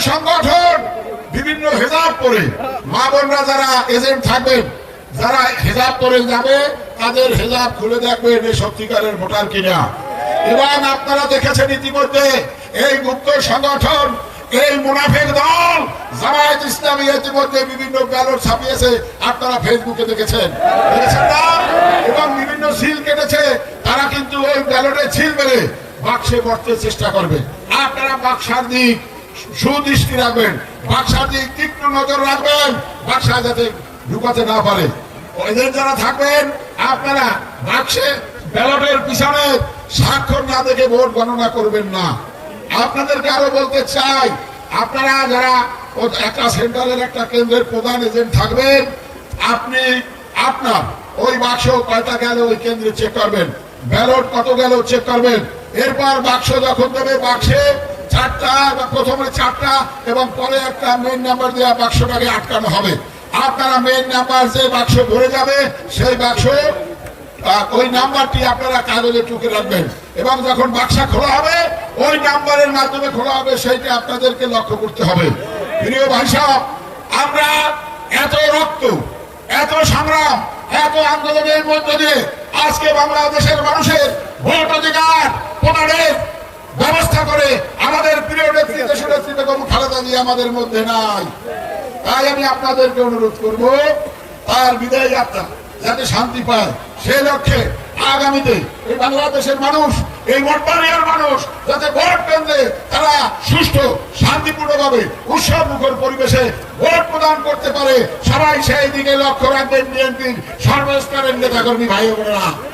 সংগঠন বিভিন্ন হেজাব পরে, মা বোনরা যারা এজেন্ট থাকবেন, যারা হেজাব পরে যাবে তাদের হেজাব খুলে দেখবেন এই সত্যিকারের ভোটার কিনা। এবং আপনারা দেখেছেন ইতিমধ্যে এই গুপ্ত সংগঠন, এই মুনাফিক দল জামায়াত ইসলামী ইতিমধ্যে বিভিন্ন ব্যালট ছাপিয়েছে, আপনারা ফেসবুকে দেখেছেন না? এবং বিভিন্ন সিল কেটেছে, তারা কিন্তু ওই ব্যালটে ছিল মেরে বাক্সে ভরতে চেষ্টা করবে। আপনারা বাক্সার দিক সুদৃষ্টি রাখবেন, বাক্সার দিক তীক্ষ্ণ নজর রাখবেন, বাক্সা যাতে ঢুকাতে না পারে। এদের যারা থাকবেন আপনারা বাক্সে ব্যালটের পিছনে স্বাক্ষর না দেখে ভোট গণনা করবেন না। আপনাদেরকে আরো বলতে চাই, আপনারা যারা একটা সেন্ট্রালের একটা কেন্দ্রের প্রধান এজেন্ট থাকবেন, আপনি আপনার ওই বাক্স কয়টা গেল ওই কেন্দ্রে চেক করবেন, ব্যালট কত গেল চেক করবেন। এরপর বাক্স যখন দেবে বাক্সে চারটা, প্রথমে চারটা এবং পরে একটা মেইন নাম্বার দেওয়া বাক্সটাকে আটকানো হবে। আপনারা মেইন নাম্বার যে বাক্স ভরে যাবে সেই বাক্স ওই নাম্বারটি আপনারা কাগজে টুকে রাখবেন এবং যখন বাক্সা খোলা হবে ওই নাম্বারের মাধ্যমে খোলা হবে, সেইটা আপনাদেরকে লক্ষ্য করতে হবে। প্রিয় ভাই সাহেব, আমরা এত রক্ত, এত সংগ্রাম, এত আন্দোলনের মধ্য দিয়ে আজকে বাংলাদেশের মানুষের ভোট অধিকার প্রদানের ব্যবস্থা করে আমাদের প্রিয় নেত্রী দেশনেত্রী বেগম খালেদা জিয়া আমাদের মধ্যে নাই। তাই আমি আপনাদেরকে অনুরোধ করব, তার বিদায় যাত্রা যাতে শান্তি পায় সেই লক্ষ্যে আগামীতে এই বাংলাদেশের মানুষ, এই মঠবাড়িয়ার মানুষ যাতে ভোট কেন্দ্রে তারা সুষ্ঠু শান্তিপূর্ণভাবে উৎসব মুখর পরিবেশে ভোট প্রদান করতে পারে, সবাই সেই দিকে লক্ষ্য রাখবেন। বিএনপির সর্বস্তরের নেতাকর্মী ভাই বোনেরা।